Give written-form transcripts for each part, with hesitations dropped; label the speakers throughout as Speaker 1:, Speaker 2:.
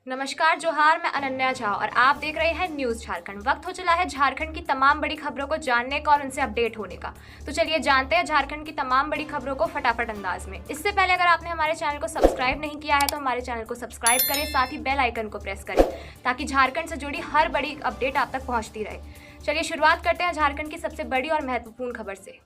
Speaker 1: नमस्कार जोहार, मैं अनन्या झा और आप देख रहे हैं न्यूज झारखंड। वक्त हो चला है झारखंड की तमाम बड़ी खबरों को जानने का और उनसे अपडेट होने का। तो चलिए जानते हैं झारखंड की तमाम बड़ी खबरों को फटाफट अंदाज में। इससे पहले अगर आपने हमारे चैनल को सब्सक्राइब नहीं किया है तो हमारे चैनल को सब्सक्राइब करें, साथ ही बेल आइकन को प्रेस करें ताकि झारखंड से जुड़ी हर बड़ी अपडेट आप तक पहुंचती रहे। चलिए शुरुआत करते हैं झारखंड की सबसे बड़ी और महत्वपूर्ण खबर से।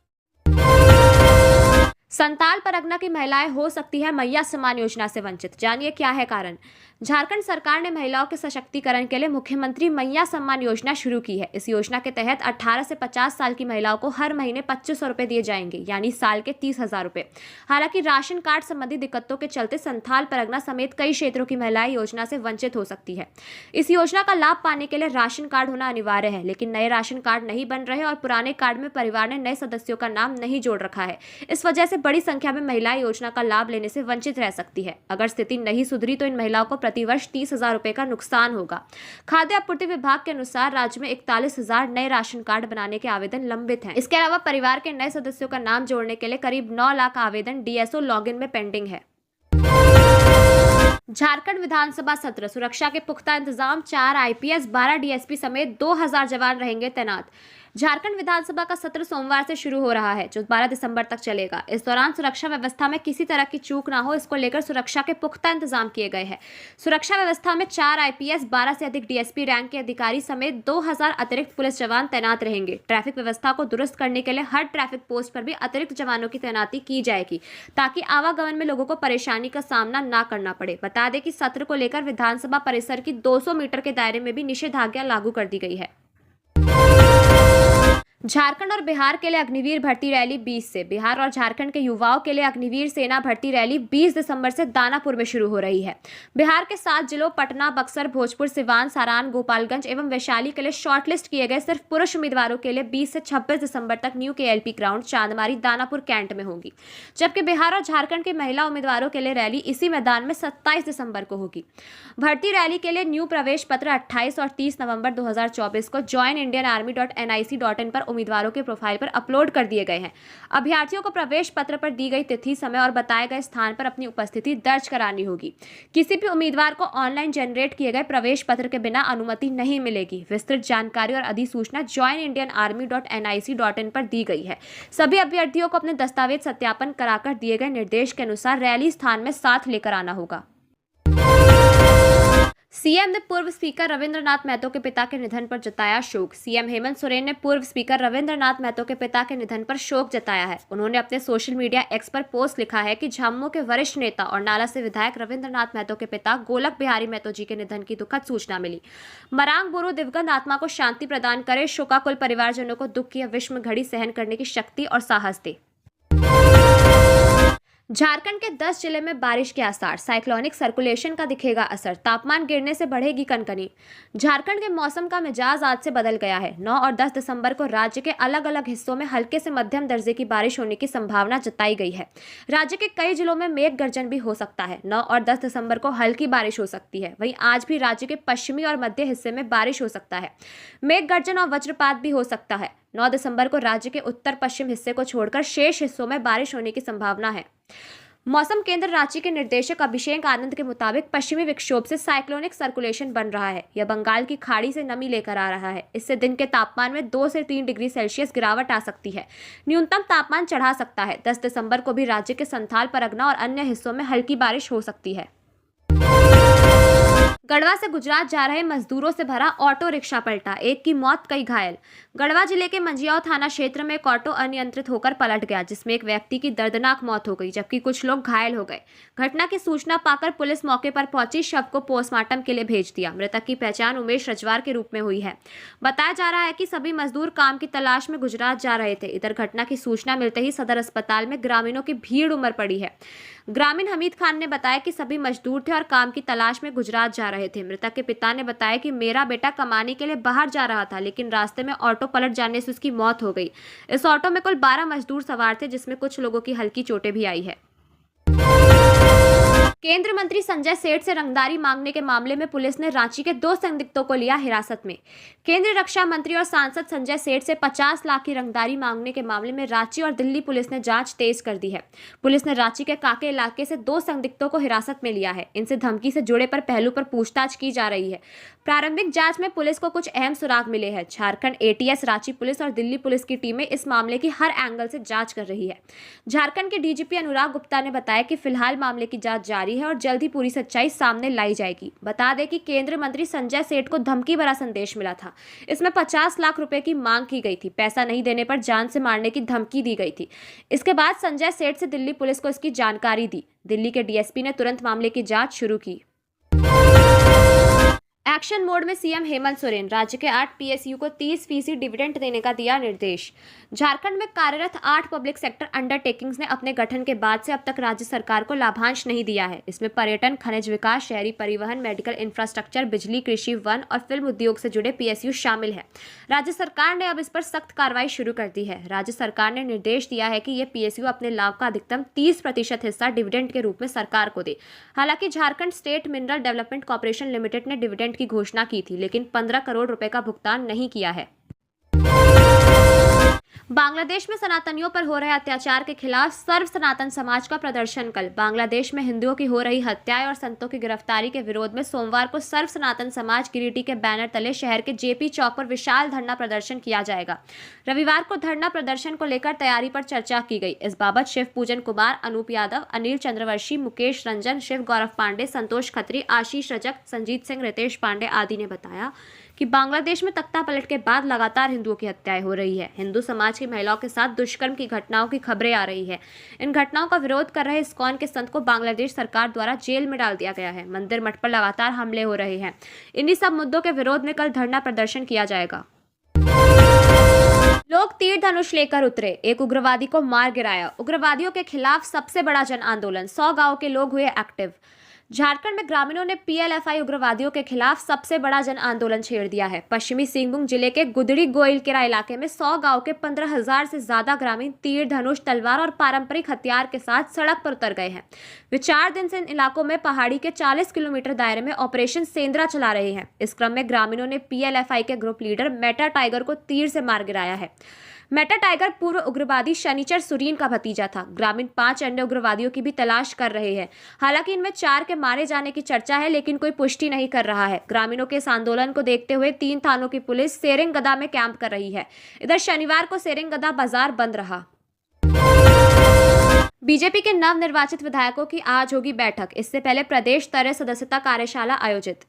Speaker 1: संताल परगना की महिलाएं हो सकती है मैया सम्मान योजना से वंचित, जानिए क्या है कारण। झारखंड सरकार ने महिलाओं के सशक्तिकरण के लिए मुख्यमंत्री मैया सम्मान योजना शुरू की है। इस योजना के तहत 18 से 50 साल की महिलाओं को हर महीने 2500 रुपए दिए जाएंगे, यानी साल के 30,000 रुपए। हालांकि राशन कार्ड संबंधी दिक्कतों के चलते संथाल परगना समेत कई क्षेत्रों की महिलाएं योजना से वंचित हो सकती है। इस योजना का लाभ पाने के लिए राशन कार्ड होना अनिवार्य है, लेकिन नए राशन कार्ड नहीं बन रहे और पुराने कार्ड में परिवार ने नए सदस्यों का नाम नहीं जोड़ रखा है। इस वजह से बड़ी संख्या में महिलाएं योजना का लाभ लेने से वंचित रह सकती है। अगर स्थिति नहीं सुधरी तो इन महिलाओं को प्रतिवर्ष 30,000 रुपए का नुकसान होगा। खाद्य आपूर्ति विभाग के अनुसार राज्य में 41,000 नए राशन कार्ड बनाने के आवेदन लंबित हैं। इसके अलावा परिवार के नए सदस्यों का नाम जोड़ने के लिए करीब 9 लाख आवेदन डीएसओ लॉगिन में पेंडिंग है। झारखंड विधानसभा सत्र, सुरक्षा के पुख्ता इंतजाम, 4 आईपीएस 12 डीएसपी समेत 2000 जवान रहेंगे तैनात। झारखंड विधानसभा का सत्र सोमवार से शुरू हो रहा है, जो 12 दिसंबर तक चलेगा। इस दौरान सुरक्षा व्यवस्था में किसी तरह की चूक ना हो, इसको लेकर सुरक्षा के पुख्ता इंतजाम किए गए हैं। सुरक्षा व्यवस्था में 4 आईपीएस 12 से अधिक डीएसपी रैंक के अधिकारी समेत 2000 अतिरिक्त पुलिस जवान तैनात रहेंगे। ट्रैफिक व्यवस्था को दुरुस्त करने के लिए हर ट्रैफिक पोस्ट पर भी अतिरिक्त जवानों की तैनाती की जाएगी, ताकि आवागमन में लोगों को परेशानी का सामना न करना पड़े। बता दें कि सत्र को लेकर विधानसभा परिसर की 200 मीटर के दायरे में भी निषेधाज्ञा लागू कर दी गई है। झारखंड और बिहार के लिए अग्निवीर भर्ती रैली 20 से। बिहार और झारखंड के युवाओं के लिए अग्निवीर सेना भर्ती रैली 20 दिसंबर से दानापुर में शुरू हो रही है। बिहार के 7 जिलों पटना, बक्सर, भोजपुर, सिवान, सारण, गोपालगंज एवं वैशाली के लिए शॉर्टलिस्ट किए गए सिर्फ पुरुष उम्मीदवारों के लिए 20 से 26 दिसंबर तक न्यू केएलपी ग्राउंड चांदमारी दानापुर कैंट में होगी, जबकि बिहार और झारखंड के महिला उम्मीदवारों के लिए रैली इसी मैदान में 27 दिसंबर को होगी। भर्ती रैली के लिए न्यू प्रवेश पत्र 28 और 30 नवंबर 2024 को joinindianarmy.nic.in पर उम्मीदवारों के प्रोफाइल पर अपलोड कर दिए गए हैं। अभ्यर्थियों को प्रवेश पत्र पर दी गई तिथि, समय और बताए गए स्थान पर अपनी उपस्थिति दर्ज करानी होगी। किसी भी उम्मीदवार को ऑनलाइन जनरेट किए गए प्रवेश पत्र के बिना अनुमति नहीं मिलेगी। विस्तृत जानकारी और अधिसूचना joinindianarmy.nic.in पर दी गई है। सभी अभ्यर्थियों को अपने दस्तावेज सत्यापन कराकर दिए गए निर्देश के अनुसार रैली स्थान में साथ लेकर आना होगा। सीएम ने पूर्व स्पीकर रविंद्रनाथ महतो के पिता के निधन पर जताया शोक। सीएम हेमंत सोरेन ने पूर्व स्पीकर रविंद्रनाथ महतो के पिता के निधन पर शोक जताया है। उन्होंने अपने सोशल मीडिया एक्स पर पोस्ट लिखा है कि झामुमो के वरिष्ठ नेता और नाला से विधायक रविंद्रनाथ महतो के पिता गोलक बिहारी महतो जी के निधन की दुखद सूचना मिली। मरांग बुरु दिवंगत आत्मा को शांति प्रदान करे, शोकाकुल परिवारजनों को दुख की विषम घड़ी सहन करने की शक्ति और साहस दे। झारखंड के 10 जिले में बारिश के आसार, साइक्लोनिक सर्कुलेशन का दिखेगा असर, तापमान गिरने से बढ़ेगी कनकनी। झारखंड के मौसम का मिजाज आज से बदल गया है। 9 और 10 दिसंबर को राज्य के अलग अलग हिस्सों में हल्के से मध्यम दर्जे की बारिश होने की संभावना जताई गई है। राज्य के कई जिलों में मेघ गर्जन भी हो सकता है। 9 और 10 दिसंबर को हल्की बारिश हो सकती है। वहीं आज भी राज्य के पश्चिमी और मध्य हिस्से में बारिश हो सकता है। मेघ गर्जन और वज्रपात भी हो सकता है। 9 दिसंबर को राज्य के उत्तर पश्चिम हिस्से को छोड़कर शेष हिस्सों में बारिश होने की संभावना है। मौसम केंद्र रांची के निर्देशक अभिषेक आनंद के मुताबिक पश्चिमी विक्षोभ से साइक्लोनिक सर्कुलेशन बन रहा है। यह बंगाल की खाड़ी से नमी लेकर आ रहा है। इससे दिन के तापमान में 2 से 3 डिग्री सेल्सियस गिरावट आ सकती है। न्यूनतम तापमान चढ़ा सकता है। 10 दिसंबर को भी राज्य के संथाल परगना और अन्य हिस्सों में हल्की बारिश हो सकती है। गढ़वा से गुजरात जा रहे मजदूरों से भरा ऑटो रिक्शा पलटा, एक की मौत, कई घायल। गढ़वा जिले के मंजियाओ थाना क्षेत्र में एक ऑटो अनियंत्रित होकर पलट गया, जिसमें एक व्यक्ति की दर्दनाक मौत हो गई, जबकि कुछ लोग घायल हो गए। घटना की सूचना पाकर पुलिस मौके पर पहुंची, शव को पोस्टमार्टम के लिए भेज दिया। मृतक की पहचान उमेश रजवार के रूप में हुई है। बताया जा रहा है कि सभी मजदूर काम की तलाश में गुजरात जा रहे थे। इधर घटना की सूचना मिलते ही सदर अस्पताल में ग्रामीणों की भीड़ उमड़ पड़ी है। ग्रामीण हमीद खान ने बताया कि सभी मजदूर थे और काम की तलाश में गुजरात जा रहे थे। मृतक के पिता ने बताया कि मेरा बेटा कमाने के लिए बाहर जा रहा था, लेकिन रास्ते में ऑटो पलट जाने से उसकी मौत हो गई। इस ऑटो में कुल 12 मजदूर सवार थे, जिसमें कुछ लोगों की हल्की चोटें भी आई है। केंद्रीय मंत्री संजय सेठ से रंगदारी मांगने के मामले में पुलिस ने रांची के 2 संदिग्धों को लिया हिरासत में। केंद्रीय रक्षा मंत्री और सांसद संजय सेठ से 50 लाख की रंगदारी मांगने के मामले में रांची और दिल्ली पुलिस ने जांच तेज कर दी है। पुलिस ने रांची के काके इलाके से 2 संदिग्धों को हिरासत में लिया है। इनसे धमकी से जुड़े पहलू पर पूछताछ की जा रही है। प्रारंभिक जांच में पुलिस को कुछ अहम सुराग मिले हैं। झारखंड एटीएस, रांची पुलिस और दिल्ली पुलिस की टीमें इस मामले की हर एंगल से जांच कर रही है। झारखंड के डीजीपी अनुराग गुप्ता ने बताया कि फिलहाल मामले की जांच जारी है और जल्द ही पूरी सच्चाई सामने लाई जाएगी। बता दें कि केंद्रीय मंत्री संजय सेठ को धमकी भरा संदेश मिला था। इसमें 50 लाख रुपए की मांग की गई थी। पैसा नहीं देने पर जान से मारने की धमकी दी गई थी। इसके बाद संजय सेठ से दिल्ली पुलिस को इसकी जानकारी दी। दिल्ली के डीएसपी ने तुरंत मामले की जांच शुरू की। एक्शन मोड में सीएम हेमंत सोरेन राज्य के 8 पीएसयू को 30% डिविडेंड देने का दिया निर्देश। झारखंड में कार्यरत 8 पब्लिक सेक्टर अंडरटेकिंग्स ने अपने गठन के बाद से अब तक राज्य सरकार को लाभांश नहीं दिया है। इसमें पर्यटन, खनिज विकास, शहरी परिवहन, मेडिकल इंफ्रास्ट्रक्चर, बिजली, कृषि, वन और फिल्म उद्योग से जुड़े पीएसयू शामिल है। राज्य सरकार ने अब इस पर सख्त कार्रवाई शुरू कर दी है। राज्य सरकार ने निर्देश दिया है कि ये पीएसयू अपने लाभ का अधिकतम 30% हिस्सा डिविडेंड के रूप में सरकार को दे। हालांकि Jharkhand state mineral development corporation limited ने डिविडेंड की घोषणा की थी, लेकिन 15 करोड़ रुपए का भुगतान नहीं किया है। बांग्लादेश में सनातनियों पर हो रहे अत्याचार के खिलाफ सर्व सनातन समाज का प्रदर्शन कल। बांग्लादेश में हिंदुओं की हो रही हत्याएं और संतों की गिरफ्तारी के विरोध में सोमवार को सर्व सनातन समाज गिरिडीह के बैनर तले शहर के जेपी चौक पर विशाल धरना प्रदर्शन किया जाएगा। रविवार को धरना प्रदर्शन को लेकर तैयारी पर चर्चा की गई। इस बाबत शिव पूजन कुमार, अनूप यादव, अनिल चंद्रवंशी, मुकेश रंजन, शिव गौरव पांडे, संतोष खत्री, आशीष रजक, संजीत सिंह, रितेश पांडे आदि ने बताया कि बांग्लादेश में तख्ता पलट के बाद लगातार हिंदुओं की हत्याएं हो रही है। हिंदू समाज की महिलाओं के साथ दुष्कर्म की घटनाओं की खबरें आ रही है। इन घटनाओं का विरोध कर रहे इस्कॉन के संत को बांग्लादेश सरकार द्वारा जेल में डाल दिया गया है। मंदिर मठ पर लगातार हमले हो रहे हैं। इन्हीं सब मुद्दों के विरोध में कल धरना प्रदर्शन किया जाएगा। लोग तीर धनुष लेकर उतरे, एक उग्रवादी को मार गिराया। उग्रवादियों के खिलाफ सबसे बड़ा जन आंदोलन, 100 गांव के लोग हुए एक्टिव। झारखंड में ग्रामीणों ने पीएलएफआई उग्रवादियों के खिलाफ सबसे बड़ा जन आंदोलन छेड़ दिया है। पश्चिमी सिंहभूम जिले के गुदड़ी गोइलकेरा इलाके में 100 गांव के 15,000 से ज्यादा ग्रामीण तीर धनुष, तलवार और पारंपरिक हथियार के साथ सड़क पर उतर गए हैं। वे 4 दिन से इन इलाकों में पहाड़ी के 40 किलोमीटर दायरे में ऑपरेशन सेंद्रा चला रहे हैं। इस क्रम में ग्रामीणों ने पीएलएफआई के ग्रुप लीडर मेटा टाइगर को तीर से मार गिराया है। मेटा टाइगर पूर्व उग्रवादी शनिचर सुरीन का भतीजा था। ग्रामीण 5 अन्य उग्रवादियों की भी तलाश कर रहे हैं। हालांकि इनमें 4 के मारे जाने की चर्चा है, लेकिन कोई पुष्टि नहीं कर रहा है। ग्रामीणों के इस आंदोलन को देखते हुए 3 थानों की पुलिस सेरेंगदा में कैंप कर रही है। इधर शनिवार को सेरेंगदा बाजार बंद रहा। बीजेपी के नवनिर्वाचित विधायकों की आज होगी बैठक। इससे पहले प्रदेश स्तरीय सदस्यता कार्यशाला आयोजित।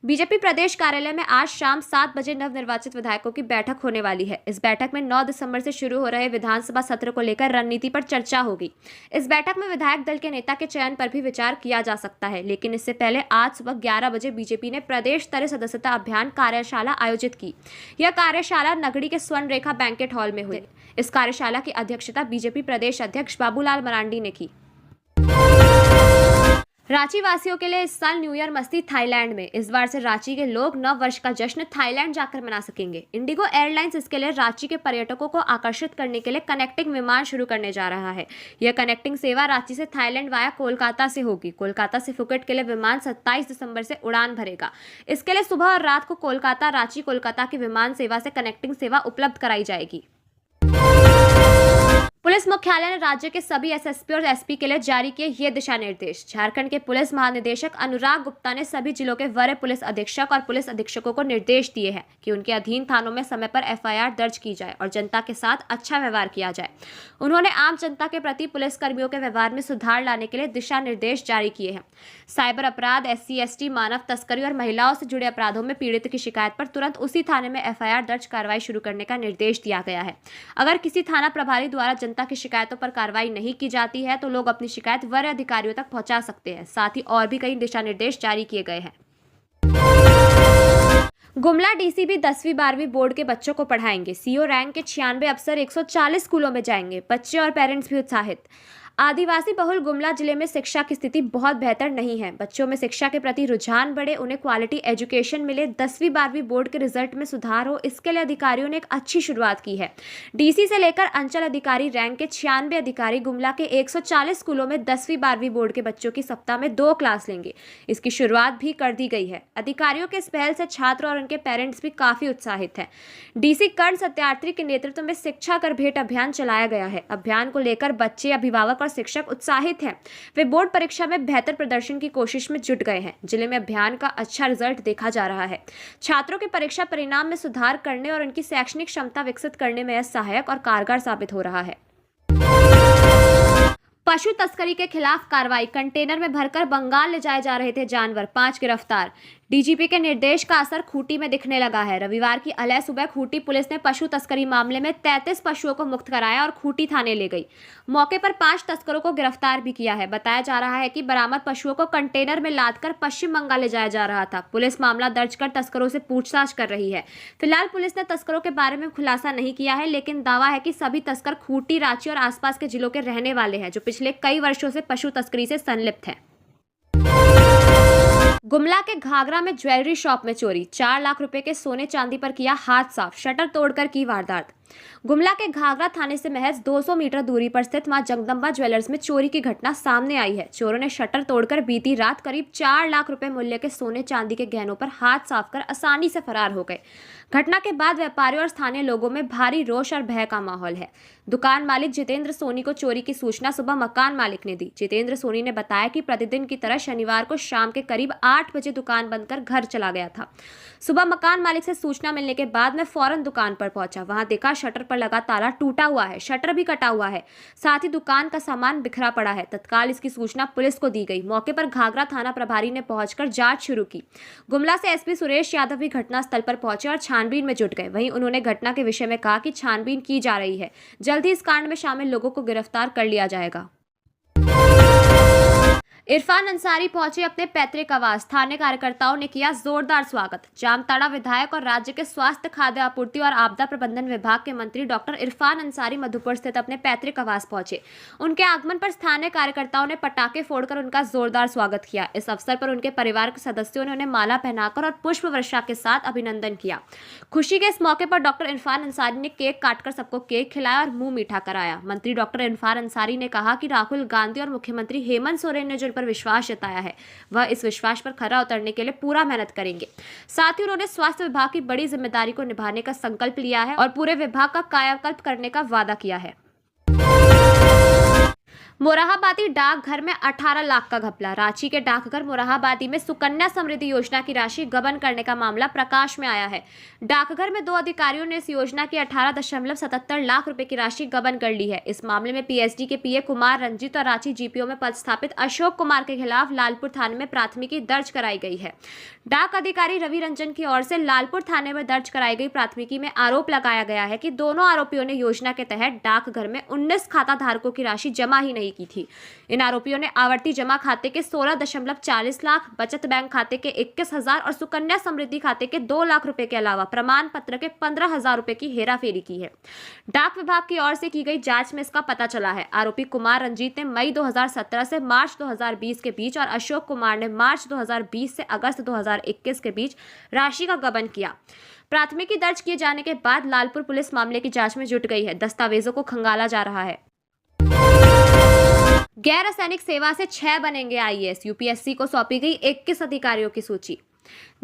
Speaker 1: बीजेपी प्रदेश कार्यालय में आज शाम 7 बजे नवनिर्वाचित विधायकों की बैठक होने वाली है। इस बैठक में 9 दिसंबर से शुरू हो रहे विधानसभा सत्र को लेकर रणनीति पर चर्चा होगी। इस बैठक में विधायक दल के नेता के चयन पर भी विचार किया जा सकता है, लेकिन इससे पहले आज सुबह 11 बजे बीजेपी ने प्रदेश स्तरीय सदस्यता अभियान कार्यशाला आयोजित की। यह कार्यशाला नगड़ी के स्वर्ण रेखा बैंकेट हॉल में हुई। इस कार्यशाला की अध्यक्षता बीजेपी प्रदेश अध्यक्ष बाबूलाल मरांडी ने की। रांची वासियों के लिए इस साल न्यू ईयर मस्ती थाईलैंड में। इस बार से रांची के लोग नव वर्ष का जश्न थाईलैंड जाकर मना सकेंगे। इंडिगो एयरलाइंस इसके लिए रांची के पर्यटकों को आकर्षित करने के लिए कनेक्टिंग विमान शुरू करने जा रहा है। यह कनेक्टिंग सेवा रांची से थाईलैंड वाया कोलकाता से होगी। कोलकाता से फुकेट के लिए विमान 27 दिसंबर से उड़ान भरेगा। इसके लिए सुबह और रात को कोलकाता, रांची, कोलकाता की विमान सेवा से कनेक्टिंग सेवा उपलब्ध कराई जाएगी। पुलिस मुख्यालय ने राज्य के सभी एसएसपी और एसपी के लिए जारी किए ये दिशा निर्देश। झारखंड के पुलिस महानिदेशक अनुराग गुप्ता ने सभी जिलों के वरीय पुलिस अधीक्षक और पुलिस अधीक्षकों को निर्देश दिए हैं कि उनके अधीन थानों में समय पर एफआईआर दर्ज की जाए और जनता के साथ अच्छा व्यवहार किया जाए। उन्होंने आम जनता के प्रति पुलिस कर्मियों के व्यवहार में सुधार लाने के लिए दिशा निर्देश जारी किए हैं। साइबर अपराध, SC/ST, मानव तस्करी और महिलाओं से जुड़े अपराधों में पीड़ित की शिकायत पर तुरंत उसी थाने में एफआईआर दर्ज कार्रवाई शुरू करने का निर्देश दिया गया है। अगर किसी थाना प्रभारी द्वारा जनता की शिकायतों पर कार्रवाई नहीं की जाती है तो लोग अपनी शिकायत वरीय अधिकारियों तक पहुंचा सकते हैं। साथ ही और भी कई दिशा निर्देश जारी किए गए हैं। गुमला डीसीपी 10वीं 12वीं बोर्ड के बच्चों को पढ़ाएंगे। सीओ रैंक के 96 अफसर 140 स्कूलों में जाएंगे। बच्चे और पेरेंट्स भी उत्साहित। आदिवासी बहुल गुमला जिले में शिक्षा की स्थिति बहुत बेहतर नहीं है। बच्चों में शिक्षा के प्रति रुझान बढ़े, उन्हें क्वालिटी एजुकेशन मिले, 10वीं 12वीं बोर्ड के रिजल्ट में सुधार हो, इसके लिए अधिकारियों ने एक अच्छी शुरुआत की है। डीसी से लेकर अंचल अधिकारी रैंक के 96 अधिकारी गुमला के 140 स्कूलों में 10वीं 12वीं बोर्ड के बच्चों की सप्ताह में 2 क्लास लेंगे। इसकी शुरुआत भी कर दी गई है। अधिकारियों के इस पहल से छात्र और उनके पेरेंट्स भी काफी उत्साहित हैं। डीसी कर्ण सत्यार्थी के नेतृत्व में शिक्षा कर भेंट अभियान चलाया गया है। अभियान को लेकर बच्चे, अभिभावक और शिक्षक उत्साहित हैं। वे बोर्ड परीक्षा में बेहतर प्रदर्शन की कोशिश में जुट गए हैं। जिले में अभियान का अच्छा रिजल्ट देखा जा रहा है। छात्रों के परीक्षा परिणाम में सुधार करने और उनकी शैक्षणिक क्षमता विकसित करने में यह सहायक और कारगर साबित हो रहा है। पशु तस्करी के खिलाफ कार्रवाई। कंटेनर में भरकर बंगाल ले जाए जा रहे थे जानवर, 5 गिरफ्तार। डीजीपी के निर्देश का असर खूंटी में दिखने लगा है। रविवार की अलह सुबह खूंटी पुलिस ने पशु तस्करी मामले में 33 पशुओं को मुक्त कराया और खूंटी थाने ले गई। मौके पर 5 तस्करों को गिरफ्तार भी किया है। बताया जा रहा है कि बरामद पशुओं को कंटेनर में लादकर पश्चिम बंगाल ले जाया जा रहा था। पुलिस मामला दर्ज कर तस्करों से पूछताछ कर रही है। फिलहाल पुलिस ने तस्करों के बारे में खुलासा नहीं किया है, लेकिन दावा है कि सभी तस्कर खूंटी, रांची और आसपास के जिलों के रहने वाले हैं, जो पिछले कई वर्षों से पशु तस्करी से संलिप्त हैं। गुमला के घाघरा में ज्वेलरी शॉप में चोरी। 4 लाख रुपए के सोने चांदी पर किया हाथ साफ, शटर तोड़कर की वारदात। गुमला के घाघरा थाने से महज 200 मीटर दूरी पर स्थित मां जगदंबा ज्वेलर्स में चोरी की घटना सामने आई है। चोरों ने शटर तोड़कर बीती रात करीब 4 लाख रुपए मूल्य के सोने चांदी के गहनों पर हाथ साफ कर आसानी से फरार हो गए। घटना के बाद व्यापारियों और स्थानीय लोगों में भारी रोष और भय का माहौल है। दुकान मालिक जितेंद्र सोनी को चोरी की सूचना सुबह मकान मालिक ने दी। जितेंद्र सोनी ने बताया कि प्रतिदिन की तरह शनिवार को शाम के करीब 8 बजे दुकान बंद कर घर चला गया था। सुबह मकान मालिक से सूचना मिलने के बाद मैं फौरन दुकान पर पहुंचा। वहां देखा शटर पर लगा ताला टूटा हुआ है, शटर भी कटा हुआ है, साथ ही दुकान का सामान बिखरा पड़ा है। तत्काल इसकी सूचना पुलिस को दी गई। मौके पर घाघरा थाना प्रभारी ने पहुंचकर जांच शुरू की। गुमला से एसपी सुरेश यादव भी घटनास्थल पर पहुंचे और छानबीन में जुट गए। वहीं उन्होंने घटना के विषय में कहा कि छानबीन की जा रही है, जल्द ही इस कांड में शामिल लोगों को गिरफ्तार कर लिया जाएगा। इरफान अंसारी पहुंचे अपने पैतृक आवास। स्थानीय कार्यकर्ताओं ने किया जोरदार स्वागत। जामताड़ा विधायक और राज्य के स्वास्थ्य, खाद्य आपूर्ति और आपदा प्रबंधन विभाग के मंत्री डॉक्टर इरफान अंसारी मधुपुर स्थित अपने पैतृक आवास पहुंचे। उनके आगमन पर स्थानीय कार्यकर्ताओं ने पटाखे फोड़कर उनका जोरदार स्वागत किया। इस अवसर पर उनके परिवार के सदस्यों ने उन्हें माला पहनाकर और पुष्प वर्षा के साथ अभिनंदन किया। खुशी के इस मौके पर डॉक्टर इरफान अंसारी ने केक काटकर सबको केक खिलाया और मुंह मीठा कराया। मंत्री डॉक्टर इरफान अंसारी ने कहा कि राहुल गांधी और मुख्यमंत्री हेमंत सोरेन ने जो पर विश्वास जताया है, वह इस विश्वास पर खरा उतरने के लिए पूरा मेहनत करेंगे। साथ ही उन्होंने स्वास्थ्य विभाग की बड़ी जिम्मेदारी को निभाने का संकल्प लिया है और पूरे विभाग का कायाकल्प करने का वादा किया है। मोरहाबादी डाकघर में 18 लाख का घपला। रांची के डाकघर मोरहाबादी में सुकन्या समृद्धि योजना की राशि गबन करने का मामला प्रकाश में आया है। डाकघर में 2 अधिकारियों ने इस योजना की 18.77 लाख रुपए की राशि गबन कर ली है। इस मामले में पीएचडी के पीए कुमार रंजीत और रांची जीपीओ में पदस्थापित अशोक कुमार के खिलाफ लालपुर थाने में प्राथमिकी दर्ज कराई गई है। डाक अधिकारी रवि रंजन की ओर से लालपुर थाने में दर्ज कराई गई प्राथमिकी में आरोप लगाया गया है कि दोनों आरोपियों ने योजना के तहत डाकघर में 19 खाता धारकों की राशि जमा ही नहीं की थी। इन आरोपियों ने आवर्ती जमा खाते के 16.40 लाख, बचत बैंक खाते के 21,000 और सुकन्या समृद्धि खाते के 2 लाख रुपए के अलावा प्रमाण पत्र के 15,000 रुपए की हेराफेरी की है। डाक विभाग की ओर से की गई जांच में इसका पता चला है। आरोपी कुमार रंजीत ने मई 2017 से मार्च 2020 के बीच और अशोक कुमार ने मार्च 2020 से अगस्त 2021 के बीच राशि का गबन किया। प्राथमिकी दर्ज किए जाने के बाद लालपुर पुलिस मामले की जांच में जुट गई है। दस्तावेजों को खंगाला जा रहा है। गैर रसैनिक सेवा से 6 बनेंगे आईएएस। यूपीएससी को सौंपी गई 21 अधिकारियों की सूची।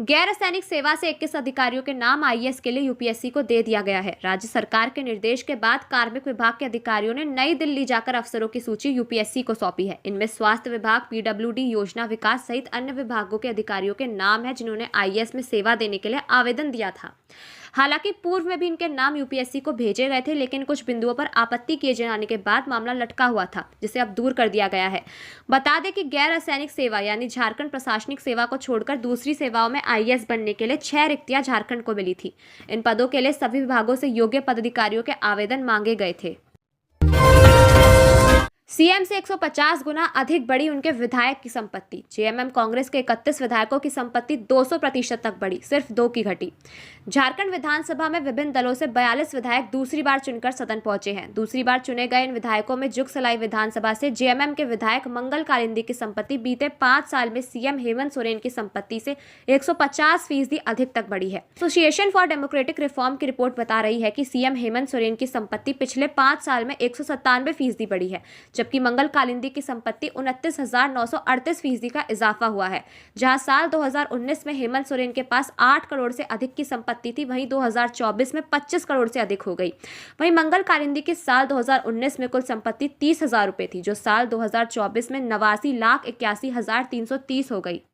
Speaker 1: गैर रसैनिक सेवा से 21 अधिकारियों के नाम आईएएस के लिए यूपीएससी को दे दिया गया है। राज्य सरकार के निर्देश के बाद कार्मिक विभाग के अधिकारियों ने नई दिल्ली जाकर अफसरों की सूची यूपीएससी को सौंपी है। इनमें स्वास्थ्य विभाग, पीडब्ल्यूडी, योजना विकास सहित अन्य विभागों के अधिकारियों के नाम है, जिन्होंने आईएएस में सेवा देने के लिए आवेदन दिया था। हालांकि पूर्व में भी इनके नाम यूपीएससी को भेजे गए थे, लेकिन कुछ बिंदुओं पर आपत्ति किए जाने के बाद मामला लटका हुआ था, जिसे अब दूर कर दिया गया है। बता दें कि गैर रसैनिक सेवा यानी झारखंड प्रशासनिक सेवा को छोड़कर दूसरी सेवाओं में आईएएस बनने के लिए 6 रिक्तियां झारखंड को मिली थी। इन पदों के लिए सभी विभागों से योग्य पदाधिकारियों के आवेदन मांगे गए थे। सीएम से 150 गुना अधिक बढ़ी उनके विधायक की संपत्ति। जेएमएम कांग्रेस के 31 विधायकों की संपत्ति 200% तक बढ़ी, सिर्फ 2 की घटी। झारखंड विधानसभा में विभिन्न दलों से 42 विधायक दूसरी बार चुनकर सदन पहुंचे हैं। दूसरी बार चुने गए इन विधायकों में जुगसलाई विधानसभा से जेएमएम के विधायक मंगल कालिंदी की संपत्ति बीते 5 साल में सीएम हेमंत सोरेन की संपत्ति से 150% अधिक तक बढ़ी है। एसोसिएशन फॉर डेमोक्रेटिक रिफॉर्म की रिपोर्ट बता रही है कि सीएम हेमंत सोरेन की संपत्ति पिछले 5 साल में 197% बढ़ी है, जबकि मंगल कालिंदी की संपत्ति 29,938% का इजाफा हुआ है। जहां साल 2019 में हेमंत सोरेन के पास 8 करोड़ से अधिक की संपत्ति थी, वहीं 2024 में 25 करोड़ से अधिक हो गई। वहीं मंगल कालिंदी की साल 2019 में कुल संपत्ति 30,000 रुपए थी, जो साल 2024 में 89,81,330 हो गई।